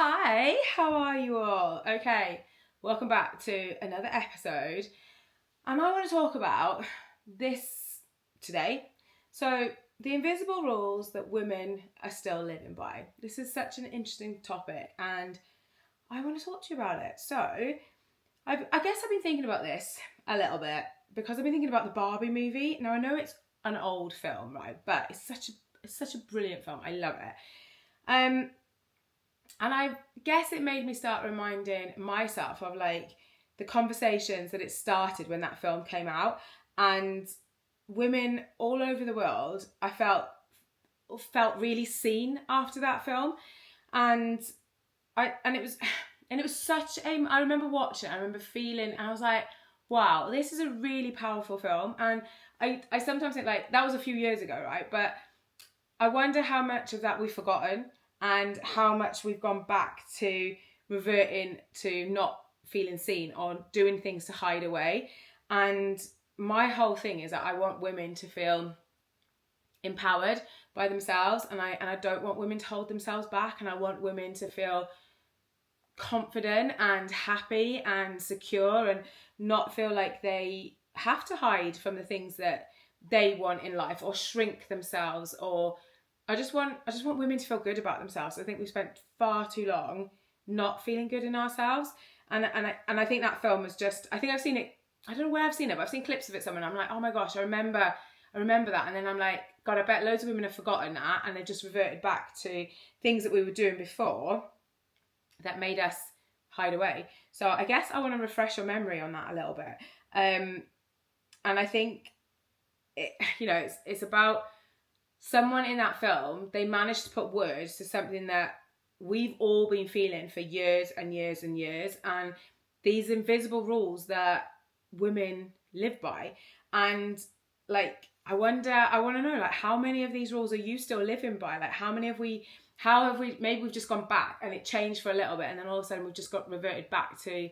Hi, how are you all? Okay, welcome back to another episode. And I want to talk about this today. So, the invisible rules that women are still living by. This is such an interesting topic, and I want to talk to you about it. So, I guess I've been thinking about this a little bit because I've been thinking about the Barbie movie. Now, I know it's an old film, right? But it's such a brilliant film. I love it. And I guess it made me start reminding myself of like the conversations that it started when that film came out. And women all over the world, I felt really seen after that film. And it was such a, I remember watching it, I remember feeling, and I was like, wow, this is a really powerful film. And I sometimes think like that was a few years ago, right? But I wonder how much of that we've forgotten and how much we've gone back to reverting to not feeling seen or doing things to hide away. And my whole thing is that I want women to feel empowered by themselves, and I don't want women to hold themselves back, and I want women to feel confident and happy and secure and not feel like they have to hide from the things that they want in life or shrink themselves. Or I just want women to feel good about themselves. I think we've spent far too long not feeling good in ourselves. And I think that film was just, I think I've seen it, I don't know where I've seen it, but I've seen clips of it somewhere and I'm like, oh my gosh, I remember that. And then I'm like, God, I bet loads of women have forgotten that and they've just reverted back to things that we were doing before that made us hide away. So I guess I want to refresh your memory on that a little bit. And I think it's about someone in that film. They managed to put words to something that we've all been feeling for years and years and years, and these invisible rules that women live by. And like I want to know, like, how many of these rules are you still living by? Like, how have we, maybe we've just gone back and it changed for a little bit, and then all of a sudden we've just got reverted back to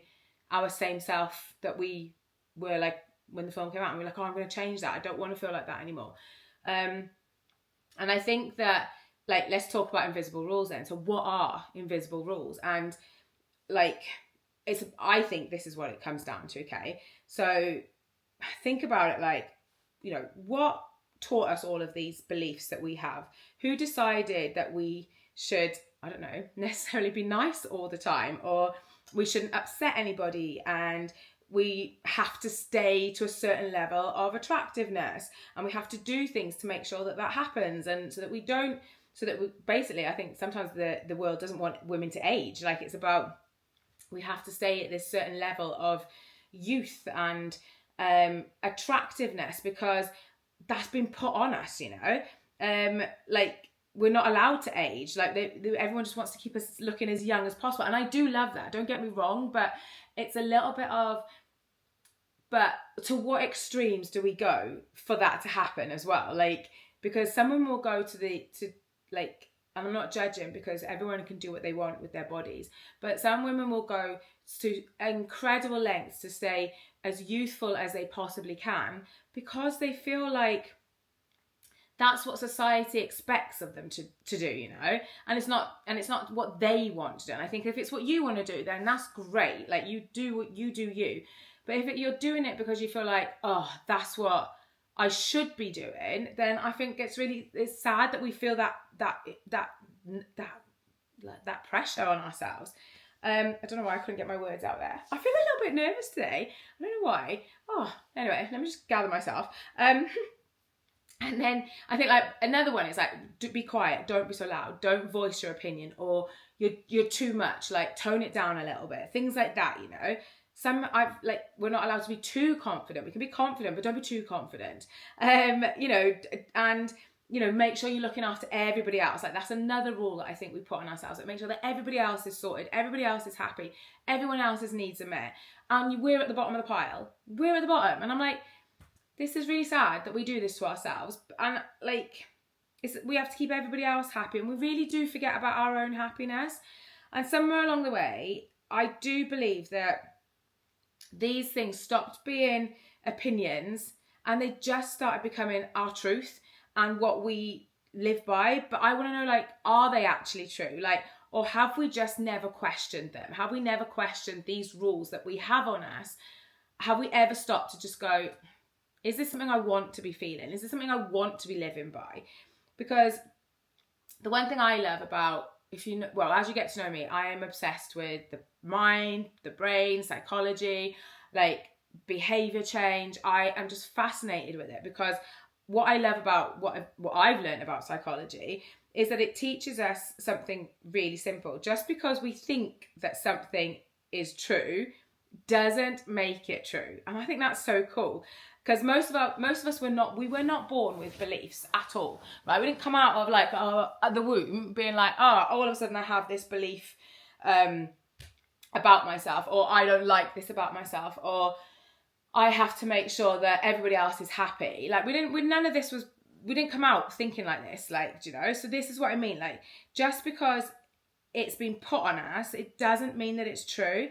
our same self that we were like when the film came out, and we're like, oh, I'm going to change that. I don't want to feel like that anymore. And I think that, like, let's talk about invisible rules then. So what are invisible rules? And like, I think this is what it comes down to, okay? So think about it like, what taught us all of these beliefs that we have? Who decided that we should, I don't know, necessarily be nice all the time, or we shouldn't upset anybody, and we have to stay to a certain level of attractiveness, and we have to do things to make sure that happens, and so that we basically, I think sometimes the world doesn't want women to age. Like, it's about, we have to stay at this certain level of youth and attractiveness because that's been put on us, like, we're not allowed to age. Like, everyone just wants to keep us looking as young as possible, and I do love that, don't get me wrong, but it's a little bit of, but to what extremes do we go for that to happen as well? Like, because someone will go to like, and I'm not judging because everyone can do what they want with their bodies, but some women will go to incredible lengths to stay as youthful as they possibly can because they feel like that's what society expects of them to do, and it's not what they want to do. And I think if it's what you want to do, then that's great. Like, you do what you do, but if you're doing it because you feel like, oh, that's what I should be doing, then I think it's sad that we feel that pressure on ourselves. I don't know why I couldn't get my words out there. I feel a little bit nervous today. I don't know why. Oh, anyway, let me just gather myself. And then I think, like, another one is like, be quiet, don't be so loud, don't voice your opinion, or you're too much, like, tone it down a little bit. Things like that, we're not allowed to be too confident. We can be confident, but don't be too confident. And make sure you're looking after everybody else. Like, that's another rule that I think we put on ourselves. Like, make sure that everybody else is sorted, everybody else is happy, everyone else's needs are met, and we're at the bottom of the pile. We're at the bottom, and I'm like, this is really sad that we do this to ourselves. And like, we have to keep everybody else happy, and we really do forget about our own happiness. And somewhere along the way, I do believe that these things stopped being opinions and they just started becoming our truth and what we live by. But I want to know, like, are they actually true? Like, Or have we just never questioned them? Have we never questioned these rules that we have on us? Have we ever stopped to just go, is this something I want to be feeling? Is this something I want to be living by? Because the one thing I love about, as you get to know me, I am obsessed with the mind, the brain, psychology, like behavior change. I am just fascinated with it, because what I love about what I've learned about psychology is that it teaches us something really simple. Just because we think that something is true doesn't make it true. And I think that's so cool, because most of us were not born with beliefs at all, right? We didn't come out of like at the womb being like, all of a sudden I have this belief about myself, or I don't like this about myself, or I have to make sure that everybody else is happy. Like we didn't come out thinking like this, like, you know. So this is what I mean, like, just because it's been put on us, it doesn't mean that it's true.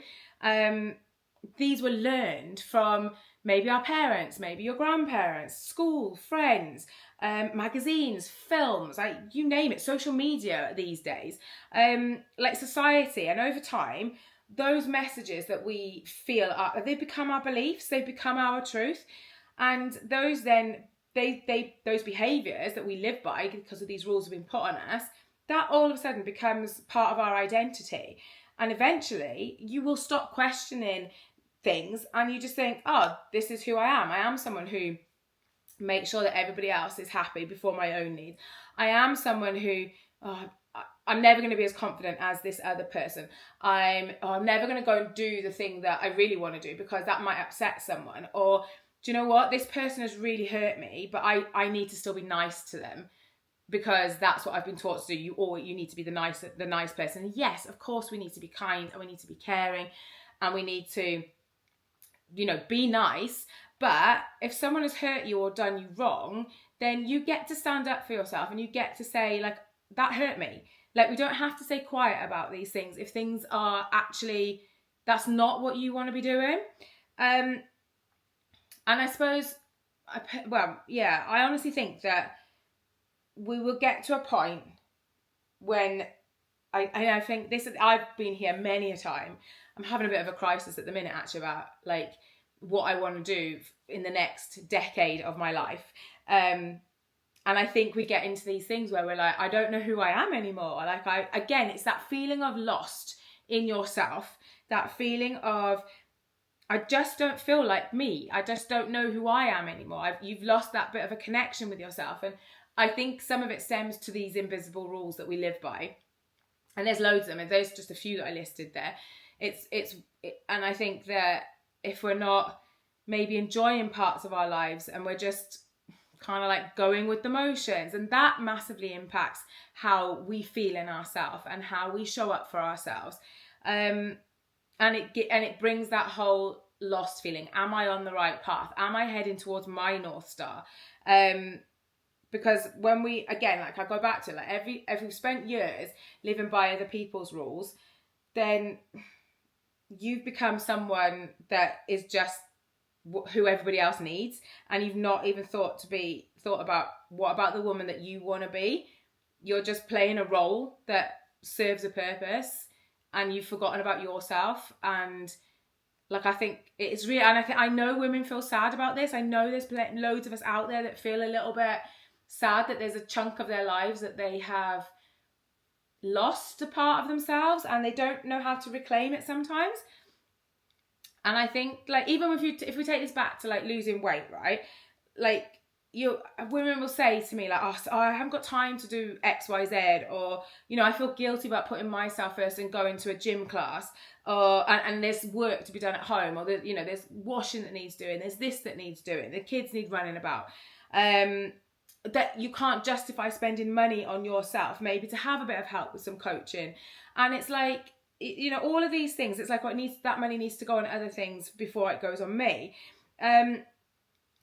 These were learned from maybe our parents, maybe your grandparents, school, friends, magazines, films, like you name it, social media these days, like society. And over time, those messages that we feel they become our beliefs, they become our truth. And those then, those behaviours that we live by because of these rules have been put on us, that all of a sudden becomes part of our identity. And eventually you will stop questioning things and you just think, this is who I am. I am someone who makes sure that everybody else is happy before my own needs. I am someone who, I'm never going to be as confident as this other person. I'm never going to go and do the thing that I really want to do because that might upset someone. Or, do you know what? This person has really hurt me, but I need to still be nice to them because that's what I've been taught to do. You need to be the nice person. Yes, of course we need to be kind and we need to be caring and we need to, be nice. But if someone has hurt you or done you wrong, then you get to stand up for yourself and you get to say, like, that hurt me. Like, we don't have to stay quiet about these things if things are actually, that's not what you want to be doing. And I suppose, I honestly think that we will get to a point when I think this, I've been here many a time. I'm having a bit of a crisis at the minute actually about like what I want to do in the next decade of my life. And I think we get into these things where we're like, I don't know who I am anymore. Like again, it's that feeling of lost in yourself, that feeling of, I just don't feel like me. I just don't know who I am anymore. You've lost that bit of a connection with yourself. And I think some of it stems to these invisible rules that we live by. And there's loads of them. And there's just a few that I listed there. And I think that if we're not maybe enjoying parts of our lives and we're just kind of like going with the motions, and that massively impacts how we feel in ourselves and how we show up for ourselves. And it brings that whole lost feeling. Am I on the right path? Am I heading towards my North Star? Because when we, again, like I go back to like if we've spent years living by other people's rules, then you've become someone that is just who everybody else needs, and you've not even thought about what about the woman that you want to be. You're just playing a role that serves a purpose, and you've forgotten about yourself. And like, I think it's real, and I know women feel sad about this. I know there's loads of us out there that feel a little bit sad that there's a chunk of their lives that they have lost a part of themselves and they don't know how to reclaim it sometimes. And I think, like, even if we take this back to like losing weight, right? Like, women will say to me like, I haven't got time to do X, Y, Z, or I feel guilty about putting myself first and going to a gym class, and there's work to be done at home, or there's washing that needs doing, there's this that needs doing, the kids need running about, that you can't justify spending money on yourself, maybe to have a bit of help with some coaching. And it's like, all of these things, it's like that money needs to go on other things before it goes on me.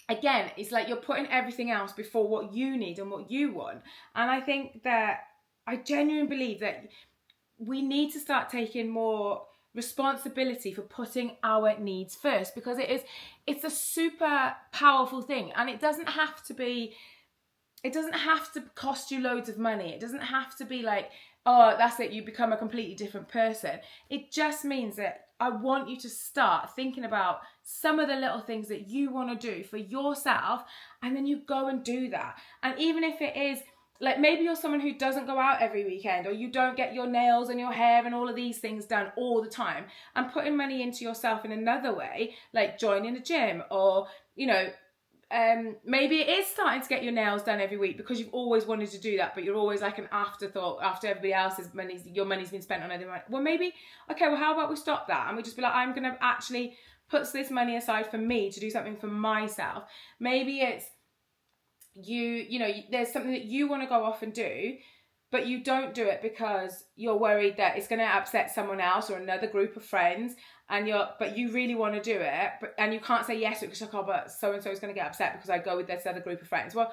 Again, it's like you're putting everything else before what you need and what you want. And I think that I genuinely believe that we need to start taking more responsibility for putting our needs first, because it's a super powerful thing, and it doesn't have to cost you loads of money. It doesn't have to be like oh, that's it, you become a completely different person. It just means that I want you to start thinking about some of the little things that you want to do for yourself, and then you go and do that. And even if it is, like, maybe you're someone who doesn't go out every weekend, or you don't get your nails and your hair and all of these things done all the time, and putting money into yourself in another way, like joining a gym, or, you know, maybe it is starting to get your nails done every week because you've always wanted to do that, but you're always like an afterthought after everybody else's money, your money's been spent on other money. Well, maybe, okay, well, how about we stop that and we just be like, I'm going to actually put this money aside for me to do something for myself. Maybe it's you know, there's something that you want to go off and do, but you don't do it because you're worried that it's going to upset someone else or another group of friends, but you really want to do it, and you can't say yes to it because you're like, oh, but so-and-so is going to get upset because I go with this other group of friends. Well,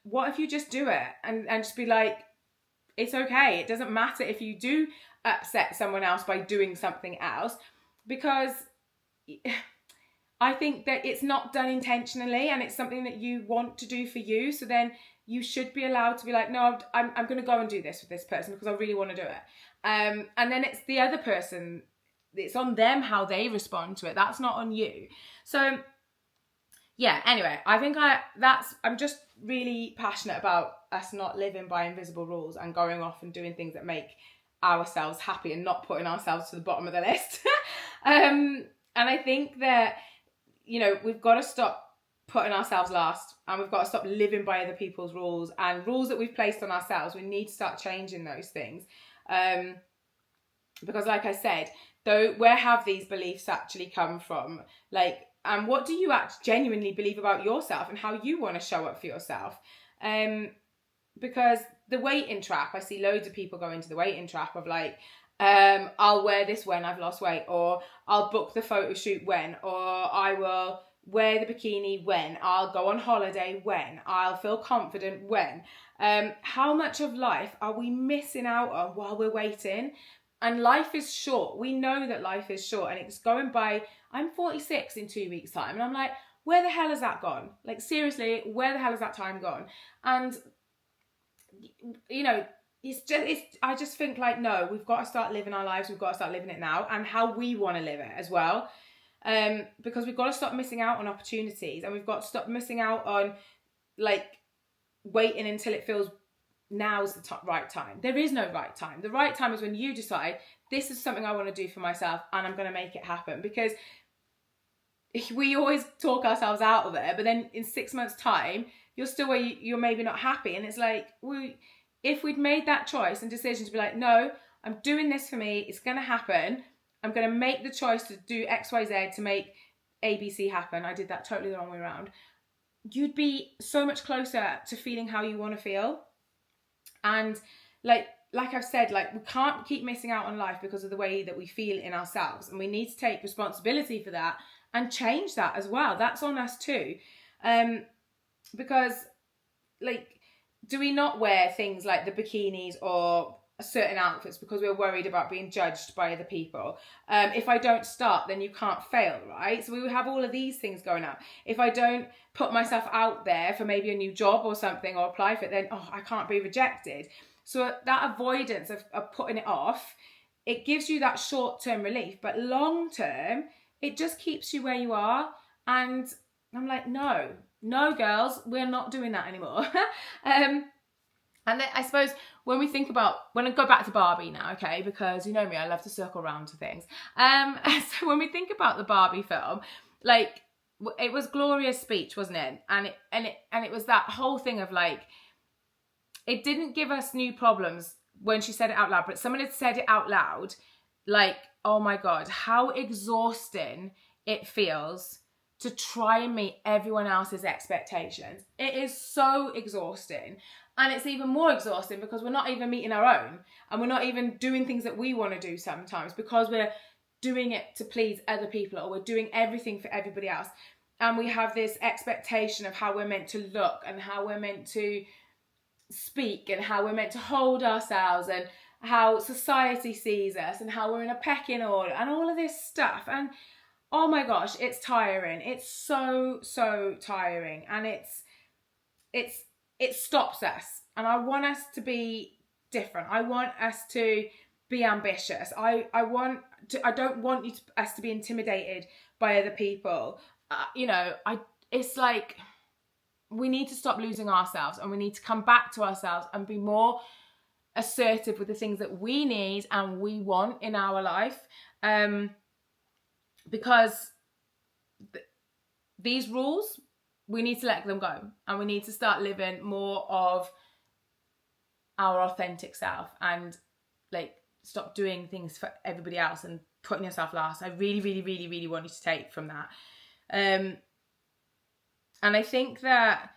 what if you just do it and just be like, it's okay. It doesn't matter if you do upset someone else by doing something else, because I think that it's not done intentionally and it's something that you want to do for you. So then you should be allowed to be like, no, I'm going to go and do this with this person because I really want to do it. And then it's the other person, it's on them how they respond to it. That's not on you. So yeah, anyway, I think I'm just really passionate about us not living by invisible rules and going off and doing things that make ourselves happy and not putting ourselves to the bottom of the list. And I think that, you know, we've got to stop putting ourselves last, and we've got to stop living by other people's rules and rules that we've placed on ourselves. We need to start changing those things. Because like I said, though, where have these beliefs actually come from? Like, and what do you genuinely believe about yourself and how you want to show up for yourself? Because the waiting trap, I see loads of people go into the waiting trap of like, I'll wear this when I've lost weight, or I'll book the photo shoot when, or I will wear the bikini when, I'll go on holiday when, I'll feel confident when. How much of life are we missing out on while we're waiting? And life is short. We know that life is short, and it's going by. I'm 46 in 2 weeks' time, and I'm like, where the hell has that gone? Like, seriously, where the hell has that time gone? And, you know, I just think like, no, we've got to start living our lives. We've got to start living it now, and how we want to live it as well. Because we've got to stop missing out on opportunities, and we've got to stop missing out on like waiting until it feels now's the right time. There is no right time. The right time is when you decide, this is something I want to do for myself and I'm going to make it happen. Because we always talk ourselves out of it, but then in 6 months' time, you're still where you're maybe not happy. And it's like, if we'd made that choice and decision to be like, no, I'm doing this for me, it's going to happen, I'm going to make the choice to do X, Y, Z to make ABC happen. I did that totally the wrong way around. You'd be so much closer to feeling how you want to feel. And like I've said, like, we can't keep missing out on life because of the way that we feel in ourselves. And we need to take responsibility for that and change that as well. That's on us too. Because, like, do we not wear things like the bikinis or certain outfits because we're worried about being judged by other people? If I don't start, then you can't fail, right? So we would have all of these things going up. If I don't put myself out there for maybe a new job or something, or apply for it, then I can't be rejected. So that avoidance of putting it off, it gives you that short-term relief, but long-term, it just keeps you where you are. And I'm like, no, girls, we're not doing that anymore. And then I suppose when I go back to Barbie now, okay, because you know me, I love to circle around to things. So when we think about the Barbie film, like, it was Gloria's speech, wasn't it? And it was that whole thing of like, it didn't give us new problems when she said it out loud, but someone had said it out loud, like, oh my God, how exhausting it feels to try and meet everyone else's expectations. It is so exhausting. And it's even more exhausting because we're not even meeting our own, and we're not even doing things that we want to do sometimes because we're doing it to please other people, or we're doing everything for everybody else. And we have this expectation of how we're meant to look and how we're meant to speak and how we're meant to hold ourselves and how society sees us and how we're in a pecking order and all of this stuff. And oh my gosh, it's tiring. It's so tiring, and it stops us. And I want us to be different. I want us to be ambitious. I don't want us to be intimidated by other people. It's like we need to stop losing ourselves, and we need to come back to ourselves and be more assertive with the things that we need and we want in our life. Because these rules, we need to let them go, and we need to start living more of our authentic self, and like stop doing things for everybody else and putting yourself last. I really, really, really, really want you to take from that. And I think that,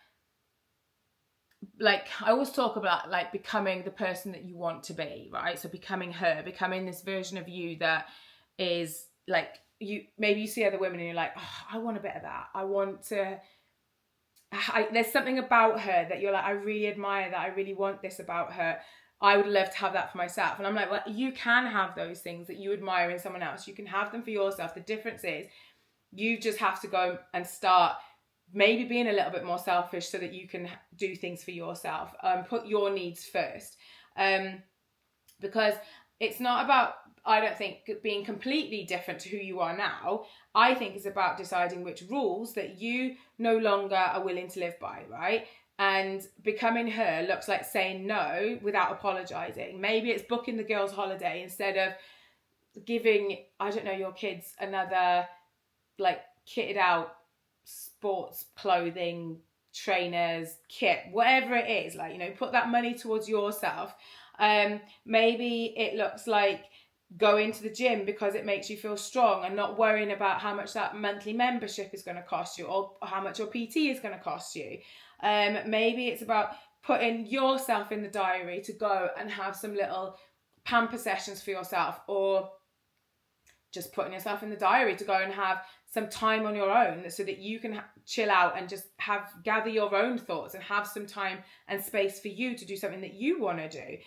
like, I always talk about like becoming the person that you want to be, right? So becoming her, becoming this version of you that is like, maybe you see other women and you're like, oh, I want a bit of that. There's something about her that you're like, I really admire that. I really want this about her. I would love to have that for myself. And I'm like, well, you can have those things that you admire in someone else. You can have them for yourself. The difference is you just have to go and start maybe being a little bit more selfish so that you can do things for yourself. Put your needs first. Because it's not about, I don't think, being completely different to who you are now. I think it's about deciding which rules that you no longer are willing to live by, right? And becoming her looks like saying no without apologising. Maybe it's booking the girls' holiday instead of giving, I don't know, your kids another like kitted out sports clothing, trainers, kit, whatever it is. Like, put that money towards yourself. Maybe it looks like going to the gym because it makes you feel strong and not worrying about how much that monthly membership is going to cost you or how much your PT is going to cost you. Maybe it's about putting yourself in the diary to go and have some little pamper sessions for yourself, or just putting yourself in the diary to go and have some time on your own so that you can chill out and just gather your own thoughts and have some time and space for you to do something that you want to do.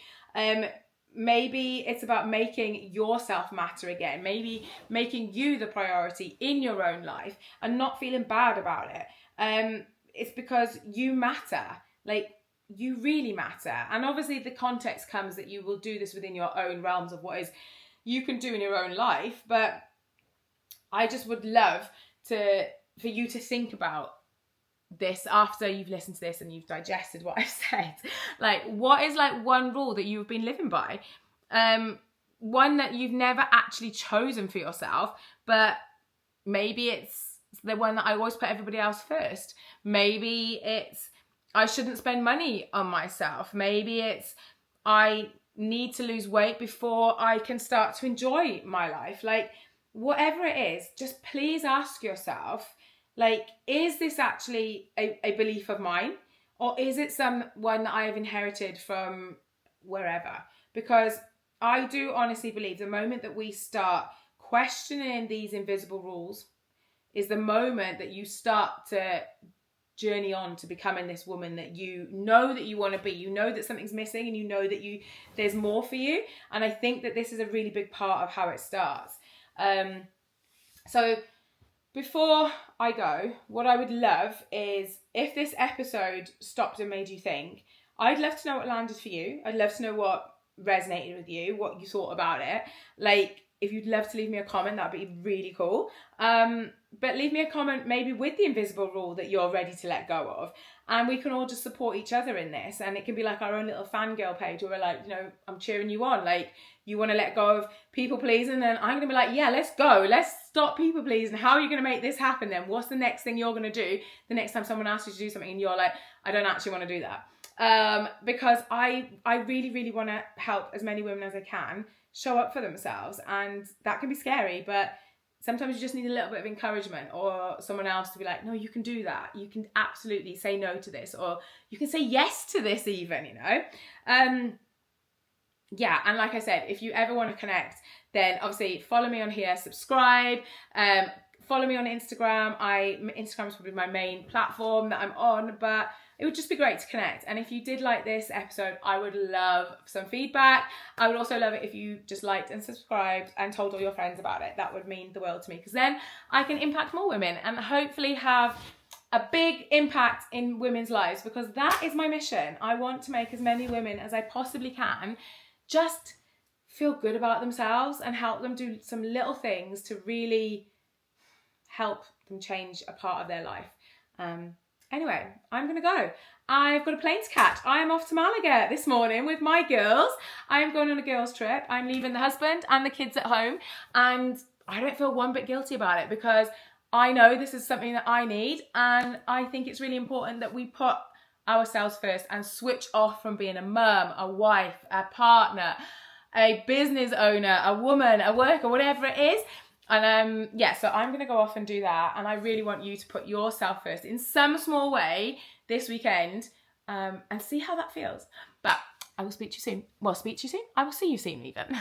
Maybe it's about making yourself matter again. Maybe making you the priority in your own life and not feeling bad about it. It's because you matter. Like, you really matter. And obviously the context comes that you will do this within your own realms of what is you can do in your own life. But I just would love for you to think about this after you've listened to this and you've digested what I've said. Like, what is like one rule that you've been living by? One that you've never actually chosen for yourself, but maybe it's the one that I always put everybody else first. Maybe it's I shouldn't spend money on myself. Maybe it's I need to lose weight before I can start to enjoy my life. Like, whatever it is, just please ask yourself, like, is this actually a belief of mine? Or is it someone that I have inherited from wherever? Because I do honestly believe the moment that we start questioning these invisible rules is the moment that you start to journey on to becoming this woman that you know that you want to be. You know that something's missing and you know that there's more for you. And I think that this is a really big part of how it starts. So before I go, what I would love is if this episode stopped and made you think, I'd love to know what landed for you. I'd love to know what resonated with you, what you thought about it. Like, if you'd love to leave me a comment, that'd be really cool. But leave me a comment maybe with the invisible rule that you're ready to let go of. And we can all just support each other in this. And it can be like our own little fangirl page where we're like, I'm cheering you on. Like, you want to let go of people pleasing, and I'm going to be like, yeah, let's go. Let's stop people pleasing. How are you going to make this happen then? What's the next thing you're going to do the next time someone asks you to do something and you're like, I don't actually want to do that. Because I really, really want to help as many women as I can show up for themselves. And that can be scary, but sometimes you just need a little bit of encouragement or someone else to be like, no, you can do that. You can absolutely say no to this, or you can say yes to this even, Yeah, and like I said, if you ever want to connect, then obviously follow me on here, subscribe, follow me on Instagram. Instagram is probably my main platform that I'm on, but it would just be great to connect. And if you did like this episode, I would love some feedback. I would also love it if you just liked and subscribed and told all your friends about it. That would mean the world to me, because then I can impact more women and hopefully have a big impact in women's lives, because that is my mission. I want to make as many women as I possibly can just feel good about themselves and help them do some little things to really help them change a part of their life. Anyway, I'm going to go. I've got a plane to catch. I am off to Malaga this morning with my girls. I am going on a girls' trip. I'm leaving the husband and the kids at home, and I don't feel one bit guilty about it, because I know this is something that I need, and I think it's really important that we put ourselves first and switch off from being a mum, a wife, a partner, a business owner, a woman, a worker, whatever it is. And so I'm going to go off and do that. And I really want you to put yourself first in some small way this weekend, and see how that feels. But I will speak to you soon. Well, speak to you soon. I will see you soon even.